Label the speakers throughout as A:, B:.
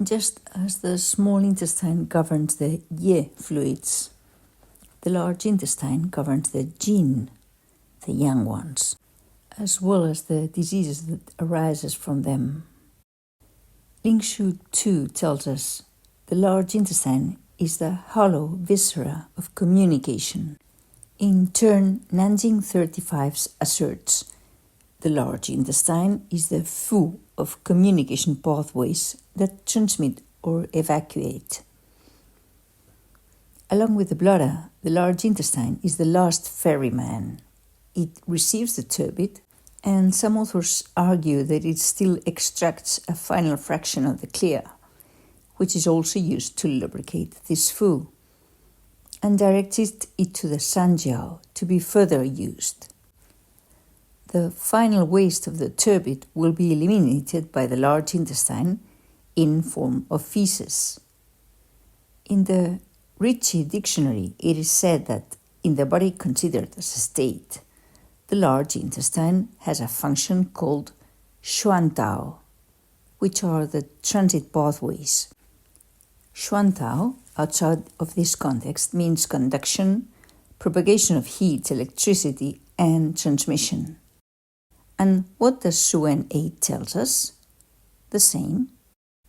A: Just as the small intestine governs the Ye fluids, the large intestine governs the Jin, the young ones, as well as the diseases that arises from them. Lingshu 2 tells us the large intestine is the hollow viscera of communication. In turn, Nanjing 35 asserts the large intestine is the Fu of communication pathways that transmit or evacuate. Along with the bladder, the large intestine is the last ferryman. It receives the turbid, and some authors argue that it still extracts a final fraction of the clear, which is also used to lubricate this Fu, and directs it to the Sanjiao to be further used. The final waste of the turbid will be eliminated by the large intestine in form of feces. In the Ritchie dictionary, it is said that in the body considered as a state, the large intestine has a function called Xuantao, which are the transit pathways. Xuantao, outside of this context, means conduction, propagation of heat, electricity, and transmission. And what does Suen 8 tells us? The same.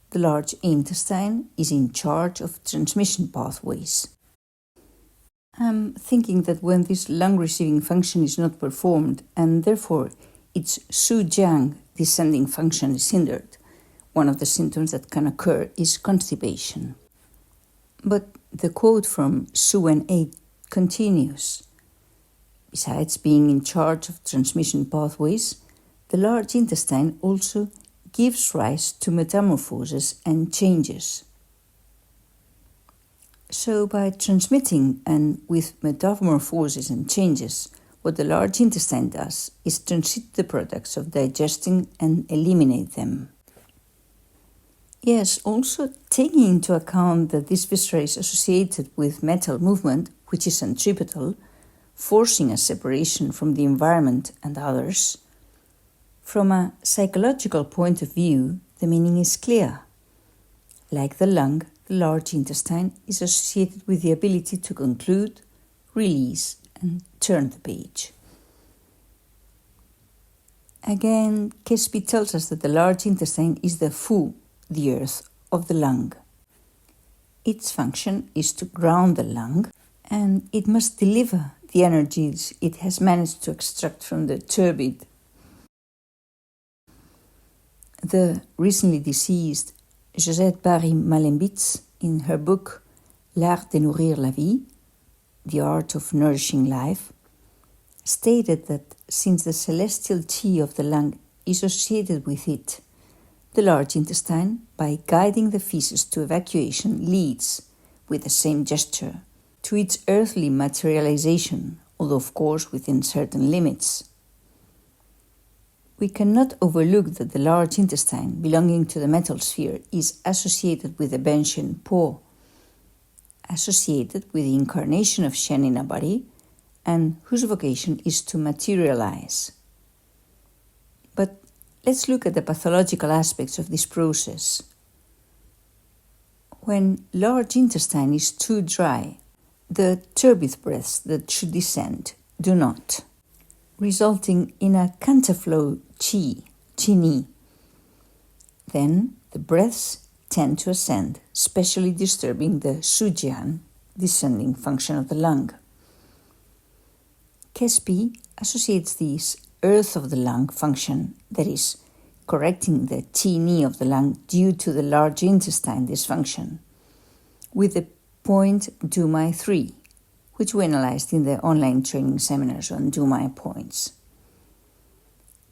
A: The large intestine is in charge of transmission pathways. I'm thinking that when this lung-receiving function is not performed, and therefore its Su-Jiang descending function is hindered, one of the symptoms that can occur is constipation. But the quote from Suen 8 continues. Besides being in charge of transmission pathways, the large intestine also gives rise to metamorphoses and changes. So by transmitting and with metamorphoses and changes, what the large intestine does is transmit the products of digesting and eliminate them. Yes, also taking into account that this viscera is associated with metal movement, which is centripetal, forcing a separation from the environment and others. From a psychological point of view, the meaning is clear. Like the lung, the large intestine is associated with the ability to conclude, release, and turn the page. Again, Kespi tells us that the large intestine is the Fu, the earth, of the lung. Its function is to ground the lung, and it must deliver the energies it has managed to extract from the turbid. The recently deceased Josette Barry Malembitz, in her book L'Art de Nourrir la Vie, The Art of Nourishing Life, stated that since the celestial chi of the lung is associated with it, the large intestine, by guiding the feces to evacuation, leads, with the same gesture, to its earthly materialization, although of course within certain limits. We cannot overlook that the large intestine, belonging to the metal sphere, is associated with the Benshen Po, associated with the incarnation of Shen in a body, and whose vocation is to materialize. But let's look at the pathological aspects of this process. When large intestine is too dry, the turbid breaths that should descend do not, resulting in a counterflow Qi. Then the breaths tend to ascend, specially disturbing the Sujian, descending function of the lung. Kespi associates this earth of the lung function, that is, correcting the Qi of the lung due to the large intestine dysfunction, with the point Dumai 3, which we analyzed in the online training seminars on Dumai points.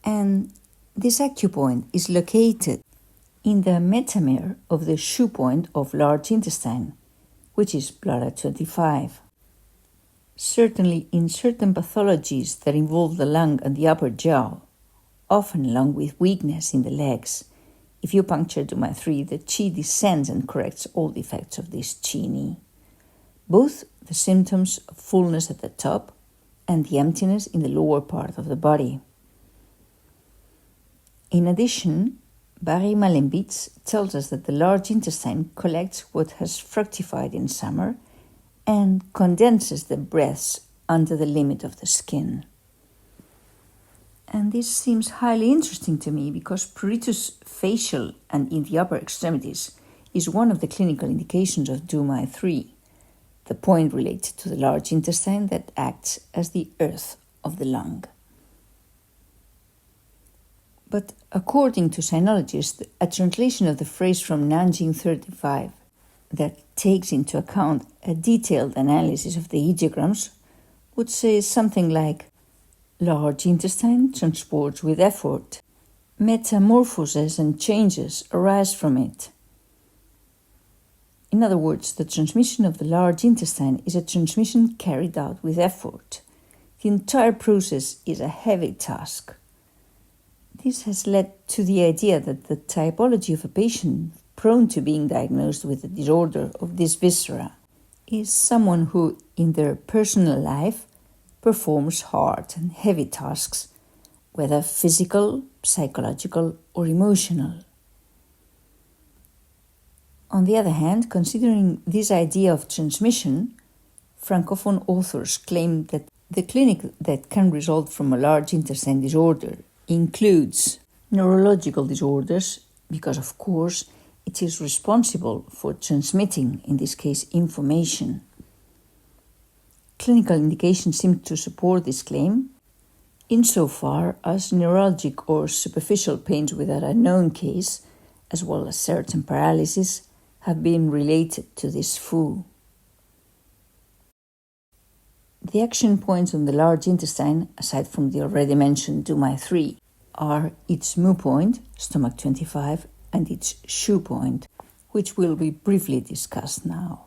A: And this acupoint is located in the metamer of the Shu point of large intestine, which is bladder 25. Certainly in certain pathologies that involve the lung and the upper jaw, often along with weakness in the legs, if you puncture Dumai 3, the Qi descends and corrects all the effects of this Qi. Both the symptoms of fullness at the top and the emptiness in the lower part of the body. In addition, Barry Malembitz tells us that the large intestine collects what has fructified in summer and condenses the breaths under the limit of the skin. And this seems highly interesting to me because pruritus facial and in the upper extremities is one of the clinical indications of Dv9, the point related to the large intestine that acts as the earth of the lung. But according to sinologists, a translation of the phrase from Nanjing 35 that takes into account a detailed analysis of the ideograms would say something like, large intestine transports with effort. Metamorphoses and changes arise from it. In other words, the transmission of the large intestine is a transmission carried out with effort. The entire process is a heavy task. This has led to the idea that the typology of a patient prone to being diagnosed with a disorder of this viscera is someone who, in their personal life, performs hard and heavy tasks, whether physical, psychological, or emotional. On the other hand, considering this idea of transmission, Francophone authors claim that the clinic that can result from a large intestine disorder includes neurological disorders, because of course it is responsible for transmitting, in this case, information. Clinical indications seem to support this claim, insofar as neuralgic or superficial pains without a known case, as well as certain paralysis, have been related to this Fu. The action points on the large intestine, aside from the already mentioned Dv9, are its Mu point, stomach 25, and its Shu point, which will be briefly discussed now.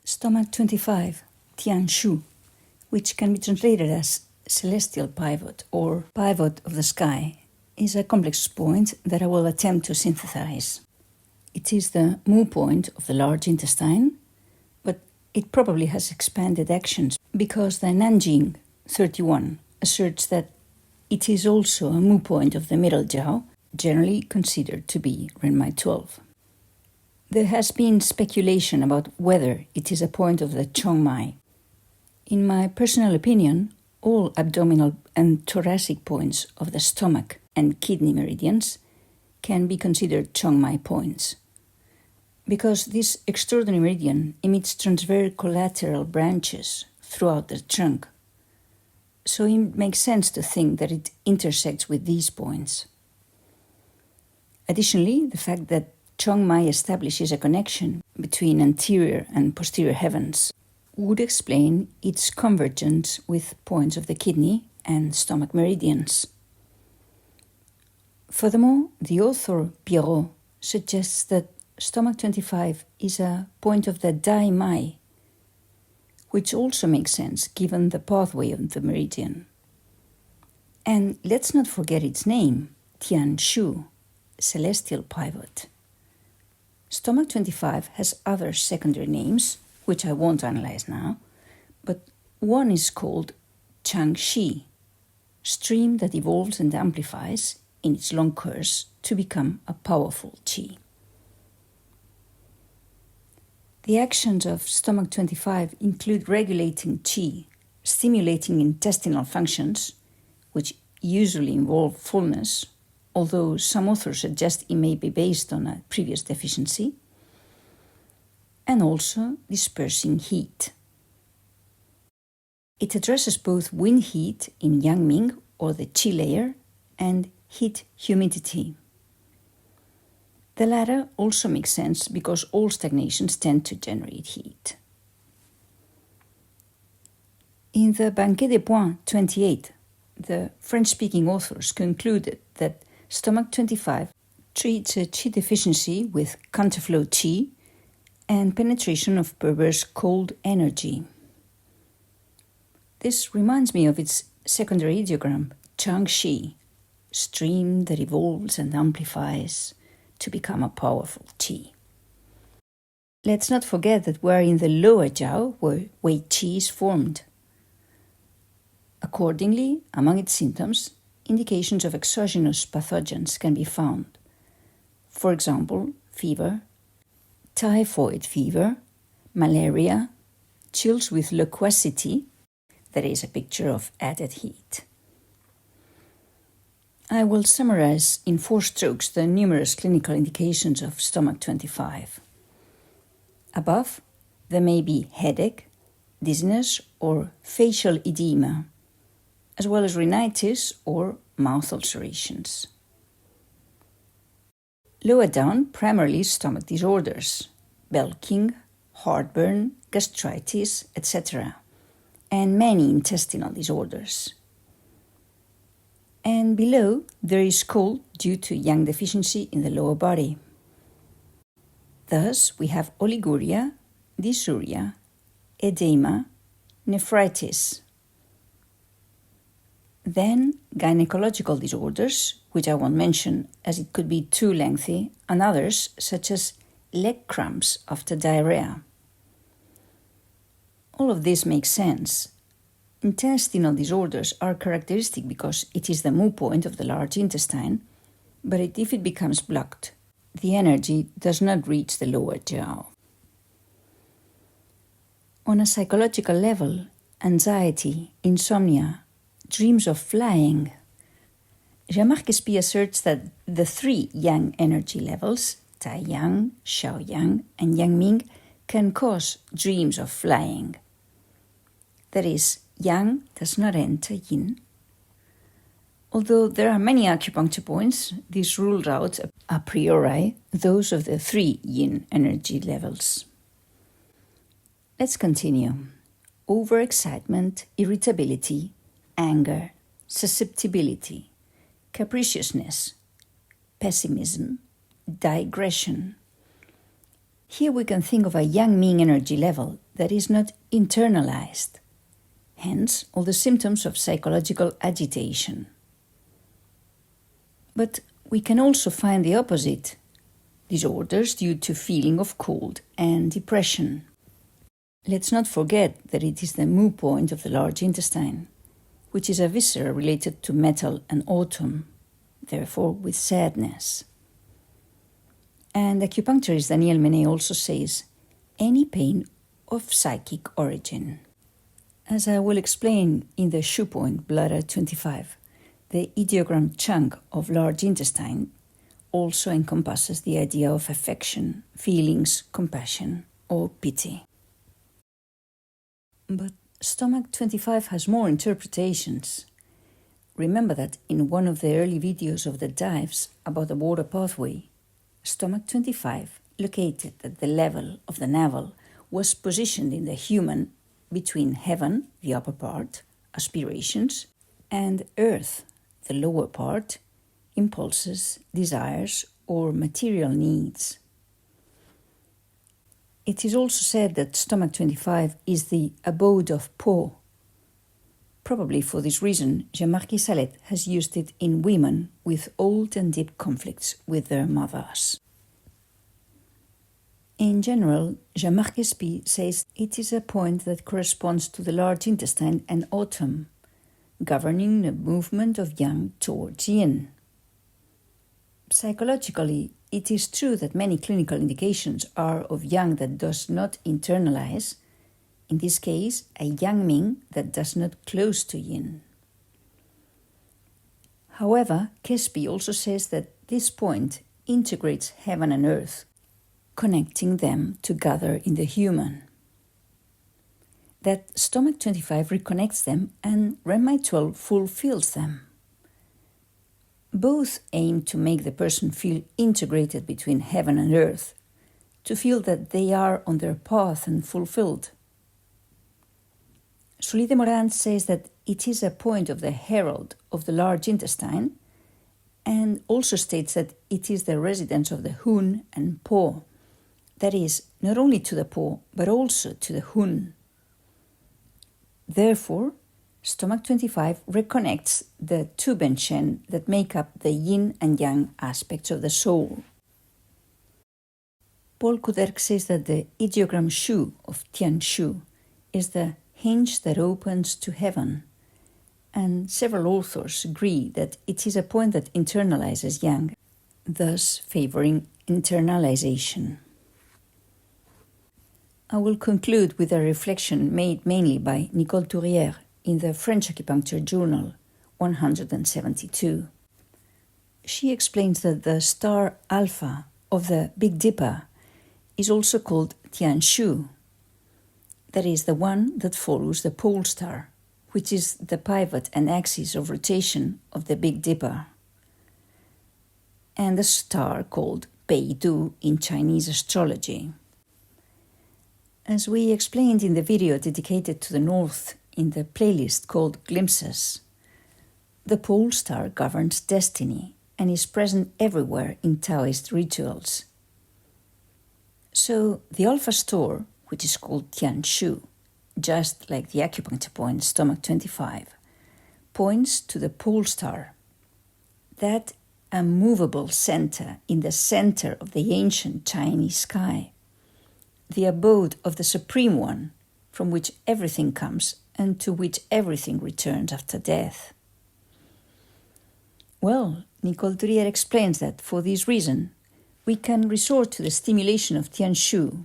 A: Stomach 25, Tianshu, which can be translated as celestial pivot or pivot of the sky, is a complex point that I will attempt to synthesize. It is the Mu point of the large intestine, but it probably has expanded actions because the Nanjing 31 asserts that it is also a Mu point of the middle jiao, generally considered to be Renmai 12. There has been speculation about whether it is a point of the Chongmai. In my personal opinion, all abdominal and thoracic points of the stomach and kidney meridians can be considered Chongmai points, because this extraordinary meridian emits transverse collateral branches throughout the trunk. So it makes sense to think that it intersects with these points. Additionally, the fact that Chongmai establishes a connection between anterior and posterior heavens would explain its convergence with points of the kidney and stomach meridians. Furthermore, the author Pierrot suggests that stomach 25 is a point of the Dai Mai, which also makes sense given the pathway of the meridian. And let's not forget its name, Tianshu, celestial pivot. Stomach 25 has other secondary names, which I won't analyze now, but one is called Chang, stream that evolves and amplifies in its long course to become a powerful qi. The actions of stomach 25 include regulating qi, stimulating intestinal functions, which usually involve fullness, although some authors suggest it may be based on a previous deficiency, and also dispersing heat. It addresses both wind heat in Yang Ming, or the qi layer, and heat humidity. The latter also makes sense because all stagnations tend to generate heat. In the Banquet des Points 28, the French-speaking authors concluded that stomach 25 treats a qi deficiency with counterflow qi and penetration of perverse cold energy. This reminds me of its secondary ideogram, Chang, stream that evolves and amplifies to become a powerful Qi. Let's not forget that we're in the lower jiao where Wei Qi is formed. Accordingly, among its symptoms, indications of exogenous pathogens can be found. For example, fever, typhoid fever, malaria, chills with loquacity, that is a picture of added heat. I will summarize in 4 strokes the numerous clinical indications of stomach 25. Above, there may be headache, dizziness, or facial edema, as well as rhinitis or mouth ulcerations. Lower down, primarily stomach disorders, belching, heartburn, gastritis, etc., and many intestinal disorders. And below, there is cold due to yang deficiency in the lower body. Thus, we have oliguria, dysuria, edema, nephritis. Then, gynecological disorders, which I won't mention as it could be too lengthy, and others such as leg cramps after diarrhea. All of this makes sense. Intestinal disorders are characteristic because it is the moo point of the large intestine, but if it becomes blocked, the energy does not reach the lower jiao. On a psychological level, anxiety, insomnia, dreams of flying. Jean-Marc Espy asserts that the 3 yang energy levels, Tai Yang, Xiao Yang, and Yang Ming, can cause dreams of flying. That is, Yang does not enter Yin. Although there are many acupuncture points, this ruled out a priori those of the 3 Yin energy levels. Let's continue. Overexcitement, irritability, anger, susceptibility, capriciousness, pessimism, digression. Here we can think of a Yang Ming energy level that is not internalized. Hence, all the symptoms of psychological agitation. But we can also find the opposite, disorders due to feeling of cold and depression. Let's not forget that it is the moo point of the large intestine, which is a viscera related to metal and autumn, therefore with sadness. And acupuncturist Daniel Menet also says, any pain of psychic origin. As I will explain in the Shu point, bladder 25, the ideogram Chang of large intestine also encompasses the idea of affection, feelings, compassion, or pity. But stomach 25 has more interpretations. Remember that in one of the early videos of the dives about the water pathway, stomach 25, located at the level of the navel, was positioned in the human between heaven, the upper part, aspirations, and earth, the lower part, impulses, desires, or material needs. It is also said that stomach 25 is the abode of Po. Probably for this reason, Jean-Marc Salette has used it in women with old and deep conflicts with their mothers. In general, Jean-Marc Espy says it is a point that corresponds to the large intestine and autumn, governing the movement of yang towards yin. Psychologically, it is true that many clinical indications are of yang that does not internalize, in this case, a yang ming that does not close to yin. However, Espy also says that this point integrates heaven and earth, connecting them together in the human. That stomach 25 reconnects them and Renmai 12 fulfills them. Both aim to make the person feel integrated between heaven and earth, to feel that they are on their path and fulfilled. Sully de Morand says that it is a point of the herald of the large intestine, and also states that it is the residence of the Hun and Po, that is, not only to the Po, but also to the Hun. Therefore, stomach 25 reconnects the two Benchen that make up the yin and yang aspects of the soul. Paul Kuderk says that the ideogram Shu of Tianshu is the hinge that opens to heaven, and several authors agree that it is a point that internalizes yang, thus favoring internalization. I will conclude with a reflection made mainly by Nicole Tourière in the French Acupuncture Journal 172. She explains that the star alpha of the Big Dipper is also called Tianshu, that is, the one that follows the pole star, which is the pivot and axis of rotation of the Big Dipper, and the star called Peidu in Chinese astrology. As we explained in the video dedicated to the North in the playlist called Glimpses, the pole star governs destiny and is present everywhere in Taoist rituals. So the alpha star, which is called Tianshu, just like the acupuncture point stomach 25, points to the pole star, that immovable center in the center of the ancient Chinese sky, the abode of the Supreme One, from which everything comes and to which everything returns after death. Well, Nicole Tourière explains that for this reason, we can resort to the stimulation of Tianshu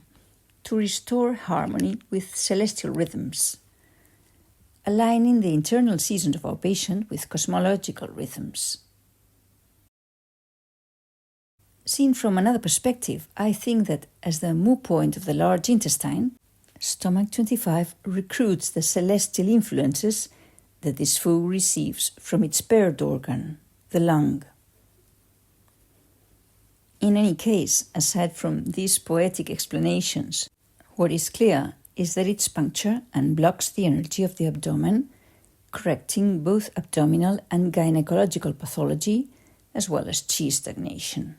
A: to restore harmony with celestial rhythms, aligning the internal seasons of our patient with cosmological rhythms. Seen from another perspective, I think that as the mu point of the large intestine, stomach 25 recruits the celestial influences that this Fu receives from its paired organ, the lung. In any case, aside from these poetic explanations, what is clear is that it punctures and blocks the energy of the abdomen, correcting both abdominal and gynecological pathology, as well as chi stagnation.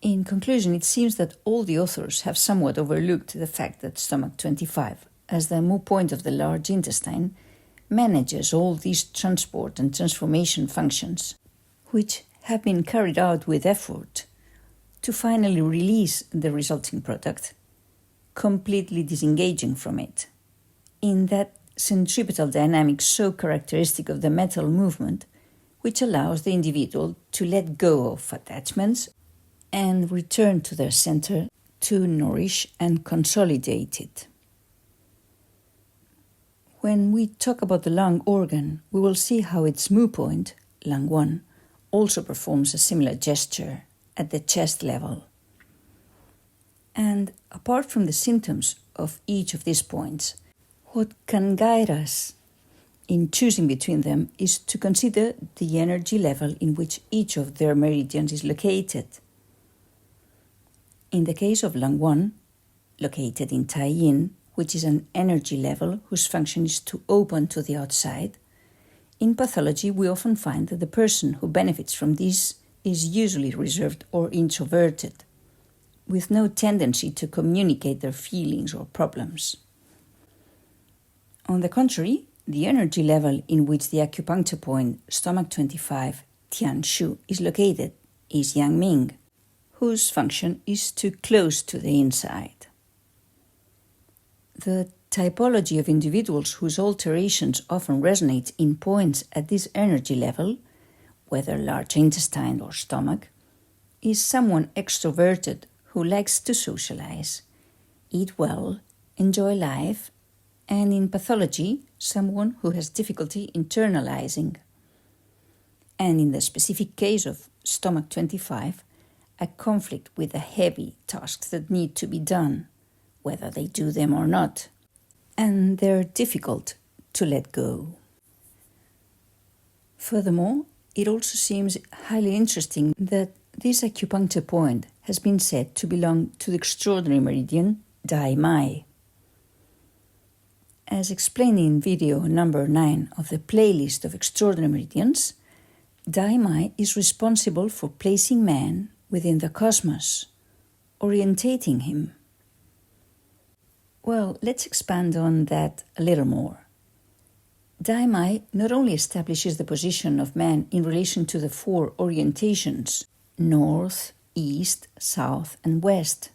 A: In conclusion, it seems that all the authors have somewhat overlooked the fact that stomach 25, as the mu point of the large intestine, manages all these transport and transformation functions, which have been carried out with effort to finally release the resulting product, completely disengaging from it, in that centripetal dynamic so characteristic of the metal movement, which allows the individual to let go of attachments and return to their center to nourish and consolidate it. When we talk about the lung organ, we will see how its mu point, lung 1, also performs a similar gesture at the chest level. And apart from the symptoms of each of these points, what can guide us in choosing between them is to consider the energy level in which each of their meridians is located. In the case of lung 1, located in Tai Yin, which is an energy level whose function is to open to the outside, in pathology we often find that the person who benefits from this is usually reserved or introverted, with no tendency to communicate their feelings or problems. On the contrary, the energy level in which the acupuncture point stomach 25 Tianshu is located is Yang Ming, whose function is to close to the inside. The typology of individuals whose alterations often resonate in points at this energy level, whether large intestine or stomach, is someone extroverted who likes to socialize, eat well, enjoy life, and in pathology, someone who has difficulty internalizing. And in the specific case of stomach 25, a conflict with the heavy tasks that need to be done, whether they do them or not, and they're difficult to let go. Furthermore, it also seems highly interesting that this acupuncture point has been said to belong to the extraordinary meridian Dv9. As explained in video number 9 of the playlist of extraordinary meridians, Dv9 is responsible for placing man within the cosmos, orientating him. Well, let's expand on that a little more. Daimai not only establishes the position of man in relation to the four orientations, north, east, south, and west,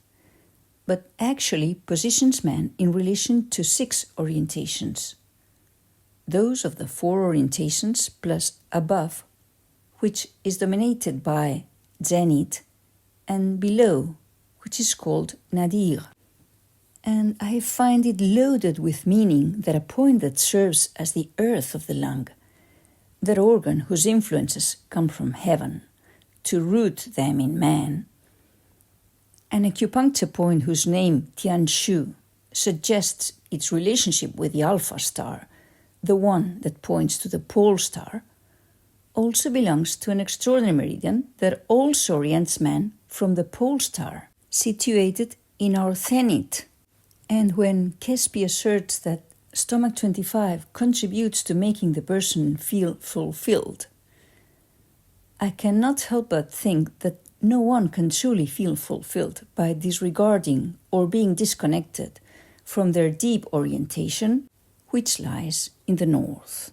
A: but actually positions man in relation to 6 orientations. Those of the 4 orientations plus above, which is dominated by zenith, and below, which is called nadir. And I find it loaded with meaning that a point that serves as the earth of the lung, that organ whose influences come from heaven, to root them in man, an acupuncture point whose name, Tianshu, suggests its relationship with the alpha star, the one that points to the pole star, also belongs to an extraordinary meridian that also orients man from the pole star, situated in our zenith. And when Kespi asserts that stomach 25 contributes to making the person feel fulfilled, I cannot help but think that no one can truly feel fulfilled by disregarding or being disconnected from their deep orientation, which lies in the north.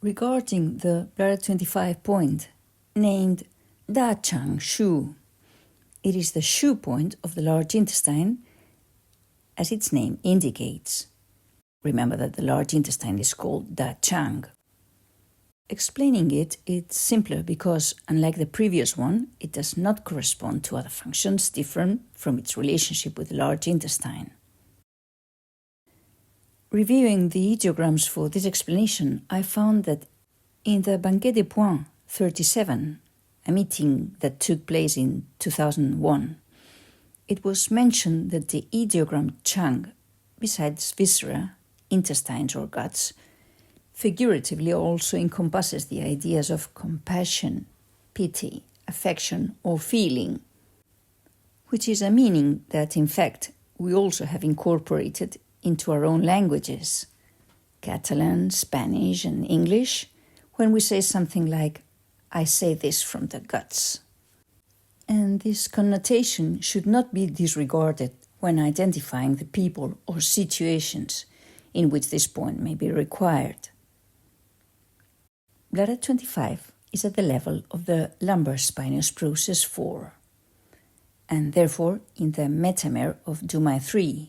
A: Regarding the bladder 25 point, named Dachangshu, it is the shu point of the large intestine, as its name indicates. Remember that the large intestine is called Chang. Explaining it, it's simpler because, unlike the previous one, it does not correspond to other functions different from its relationship with the large intestine. Reviewing the ideograms for this explanation, I found that in the Banquet des Points 37, a meeting that took place in 2001, it was mentioned that the ideogram Chang, besides viscera, intestines or guts, figuratively also encompasses the ideas of compassion, pity, affection or feeling, which is a meaning that in fact we also have incorporated into our own languages, Catalan, Spanish and English, when we say something like, I say this from the guts. And this connotation should not be disregarded when identifying the people or situations in which this point may be required. Bladder 25 is at the level of the lumbar spinous process 4, and therefore in the metamer of Dv9 3,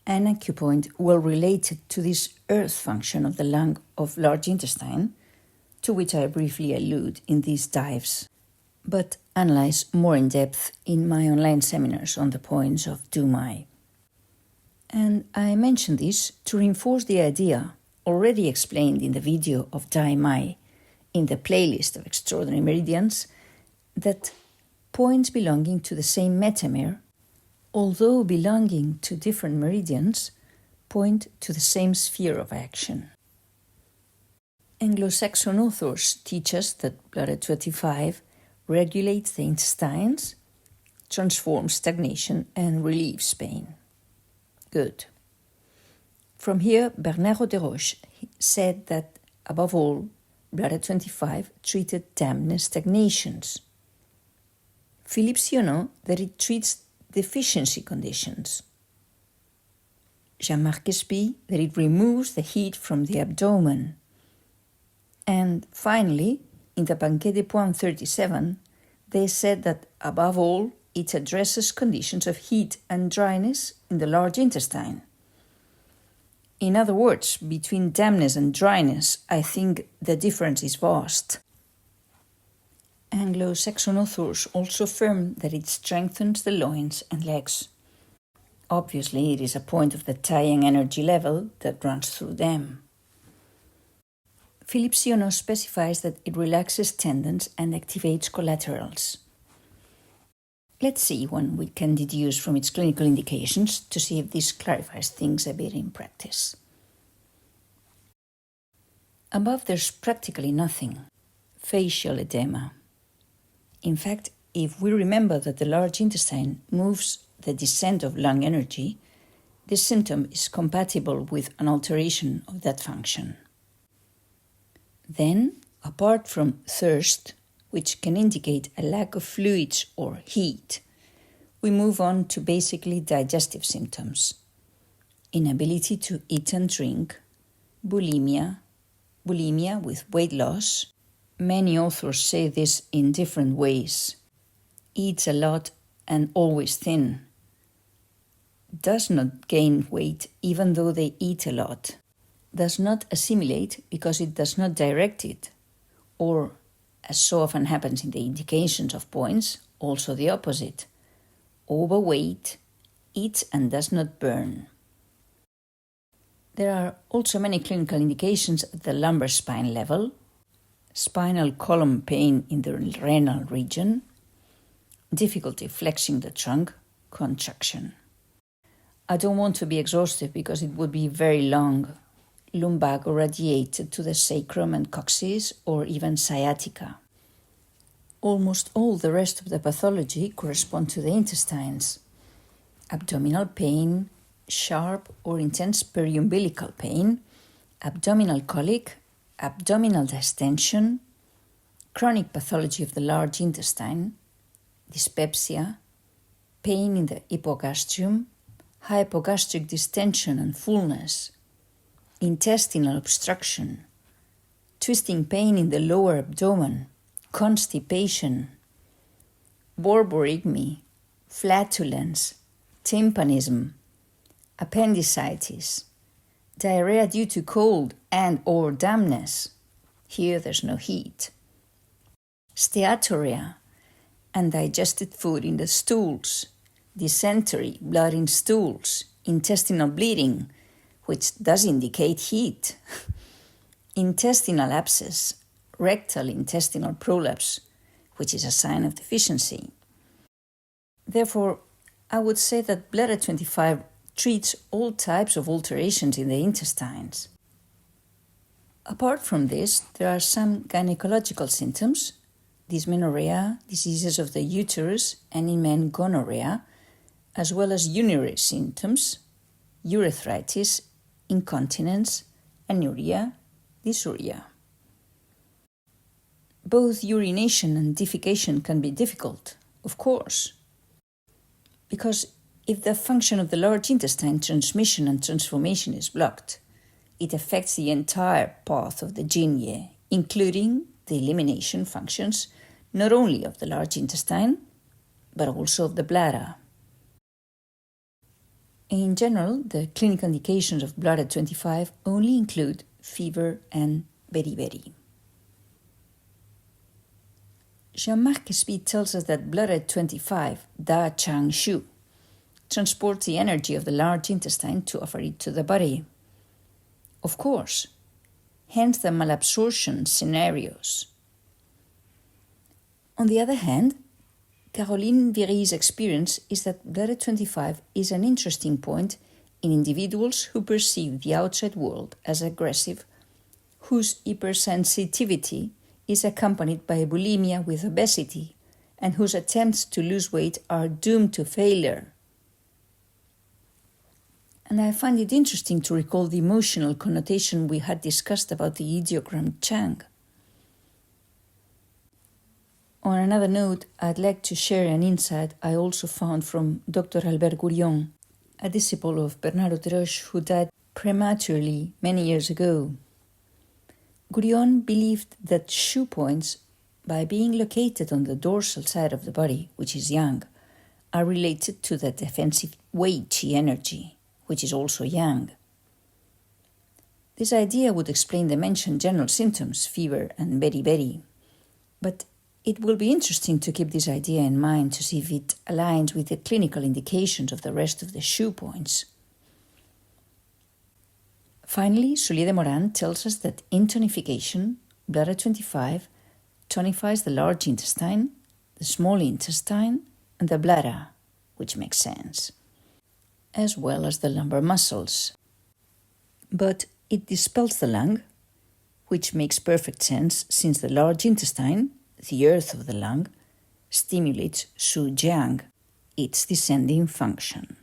A: an acupoint well related to this earth function of the lung of large intestine, to which I briefly allude in these dives, but analyze more in depth in my online seminars on the points of Dv9. And I mention this to reinforce the idea already explained in the video of Daimai in the playlist of extraordinary meridians, that points belonging to the same metamer, although belonging to different meridians, point to the same sphere of action. Anglo-Saxon authors teach us that bladder 25 regulates the intestines, transforms stagnation and relieves pain. Good. From here, Bernard Desroches said that, above all, bladder 25 treated dampness stagnations. Philippe Sionneau that it treats deficiency conditions. Jean-Marc Espy that it removes the heat from the abdomen. And finally, in the Banquet des Points 37, they said that, above all, it addresses conditions of heat and dryness in the large intestine. In other words, between dampness and dryness, I think the difference is vast. Anglo-Saxon authors also affirm that it strengthens the loins and legs. Obviously, it is a point of the Tai-Yang energy level that runs through them. Philippe Sionneau specifies that it relaxes tendons and activates collaterals. Let's see what we can deduce from its clinical indications to see if this clarifies things a bit in practice. Above, there's practically nothing. Facial edema. In fact, if we remember that the large intestine moves the descent of lung energy, this symptom is compatible with an alteration of that function. Then, apart from thirst, which can indicate a lack of fluids or heat, we move on to basically digestive symptoms: inability to eat and drink, bulimia with weight loss. Many authors say this in different ways. Eats a lot and always thin. Does not gain weight even though they eat a lot. Does not assimilate because it does not direct it. Or, as so often happens in the indications of points, also the opposite. Overweight, eats and does not burn. There are also many clinical indications at the lumbar spine level: spinal column pain in the renal region, difficulty flexing the trunk, contraction. I don't want to be exhaustive because it would be very long. Lumbago radiated to the sacrum and coccyx, or even sciatica. Almost all the rest of the pathology correspond to the intestines: abdominal pain, sharp or intense periumbilical pain, abdominal colic, abdominal distension, chronic pathology of the large intestine, dyspepsia, pain in the hypogastrium, hypogastric distension and fullness, intestinal obstruction, twisting pain in the lower abdomen, constipation, borborygmy, flatulence, tympanism, appendicitis, diarrhea due to cold and or dampness. Here there's no heat. Steatorrhea, undigested food in the stools, dysentery, blood in stools, intestinal bleeding, which does indicate heat, intestinal abscess, rectal intestinal prolapse, which is a sign of deficiency. Therefore, I would say that bladder 25 treats all types of alterations in the intestines. Apart from this, there are some gynecological symptoms: dysmenorrhea, diseases of the uterus, and in men gonorrhea, as well as urinary symptoms: urethritis, incontinence, anuria, dysuria. Both urination and defecation can be difficult, of course, because if the function of the large intestine transmission and transformation is blocked, it affects the entire path of the Jinye, including the elimination functions not only of the large intestine, but also of the bladder. In general, the clinical indications of bladder 25 only include fever and beriberi. Jean-Marc Espy tells us that bladder 25, Dachangshu, transports the energy of the large intestine to offer it to the body. Of course, hence the malabsorption scenarios. On the other hand, Caroline Viry's experience is that bladder 25 is an interesting point in individuals who perceive the outside world as aggressive, whose hypersensitivity is accompanied by bulimia with obesity, and whose attempts to lose weight are doomed to failure. And I find it interesting to recall the emotional connotation we had discussed about the ideogram Chang. On another note, I'd like to share an insight I also found from Dr. Albert Gourion, a disciple of Bernardo de Roche who died prematurely many years ago. Gourion believed that shoe points, by being located on the dorsal side of the body, which is yang, are related to the defensive wei qi energy, which is also yang. This idea would explain the mentioned general symptoms, fever and beriberi, but it will be interesting to keep this idea in mind to see if it aligns with the clinical indications of the rest of the shoe points. Finally, Soulier de Moran tells us that in tonification, bladder 25 tonifies the large intestine, the small intestine, and the bladder, which makes sense, as well as the lumbar muscles. But it dispels the lung, which makes perfect sense since the large intestine, the earth of the lung, stimulates Su Jiang, its descending function.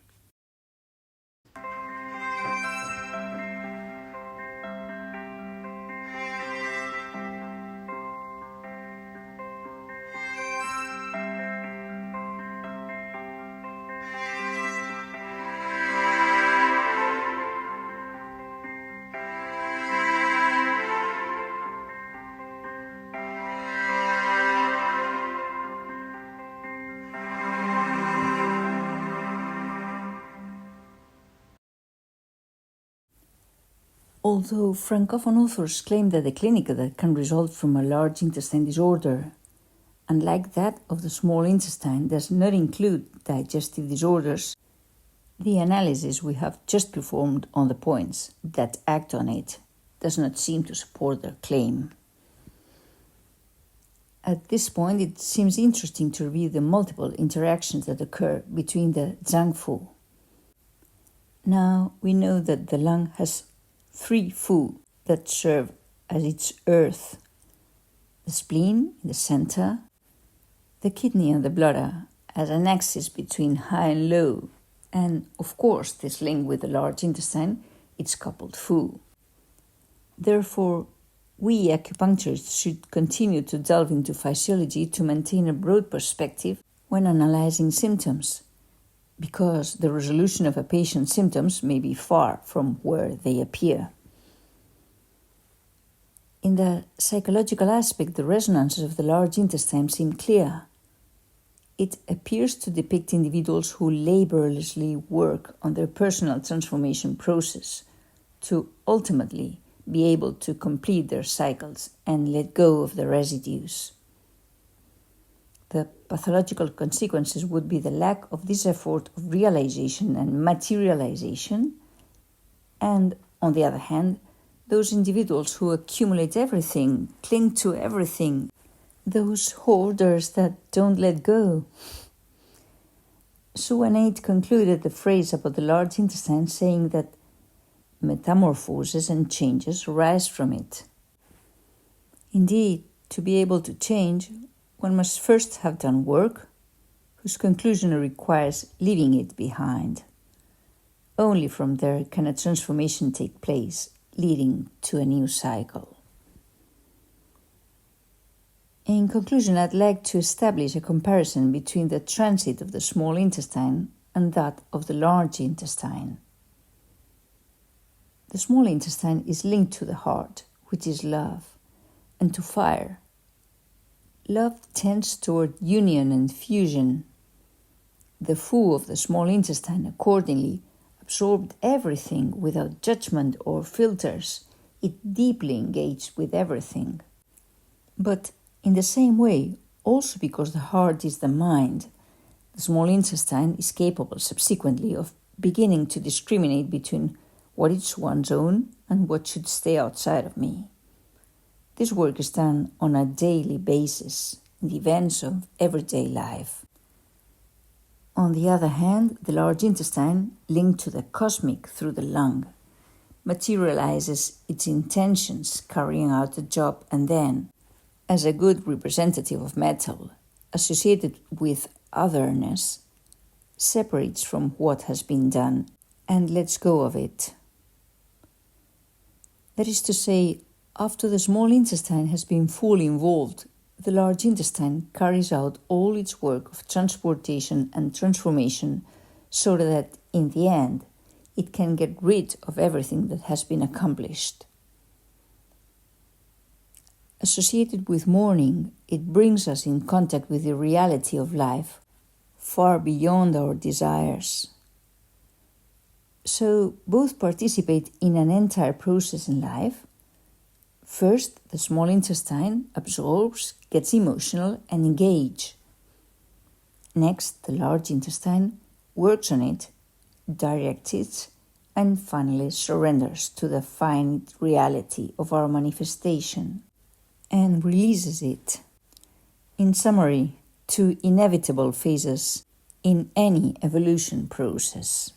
A: Although Francophone authors claim that the clinic that can result from a large intestine disorder, unlike that of the small intestine, does not include digestive disorders, the analysis we have just performed on the points that act on it does not seem to support their claim. At this point, it seems interesting to review the multiple interactions that occur between the Zhang-Fu. Now, we know that the lung has 3 Fu that serve as its earth: the spleen in the center, the kidney and the bladder as an axis between high and low, and of course this link with the large intestine, its coupled Fu. Therefore, we acupuncturists should continue to delve into physiology to maintain a broad perspective when analyzing symptoms, because the resolution of a patient's symptoms may be far from where they appear. In the psychological aspect, the resonances of the large intestine seem clear. It appears to depict individuals who laboriously work on their personal transformation process to ultimately be able to complete their cycles and let go of the residues. The pathological consequences would be the lack of this effort of realization and materialization, and, on the other hand, those individuals who accumulate everything, cling to everything, those hoarders that don't let go. Su and Eight concluded the phrase about the large intestine saying that metamorphoses and changes arise from it. Indeed, to be able to change, one must first have done work, whose conclusion requires leaving it behind. Only from there can a transformation take place, leading to a new cycle. In conclusion, I'd like to establish a comparison between the transit of the small intestine and that of the large intestine. The small intestine is linked to the heart, which is love, and to fire. Love tends toward union and fusion. The Fu of the small intestine, accordingly, absorbed everything without judgment or filters. It deeply engaged with everything. But in the same way, also because the heart is the mind, the small intestine is capable subsequently of beginning to discriminate between what is one's own and what should stay outside of me. This work is done on a daily basis in the events of everyday life. On the other hand, the large intestine, linked to the cosmic through the lung, materializes its intentions, carrying out the job, and then, as a good representative of metal, associated with otherness, separates from what has been done and lets go of it. That is to say, after the small intestine has been fully involved, the large intestine carries out all its work of transportation and transformation so that, in the end, it can get rid of everything that has been accomplished. Associated with mourning, it brings us in contact with the reality of life, far beyond our desires. So both participate in an entire process in life. First, the small intestine absorbs, gets emotional, and engages. Next, the large intestine works on it, directs it, and finally surrenders to the finite reality of our manifestation and releases it. In summary, 2 inevitable phases in any evolution process.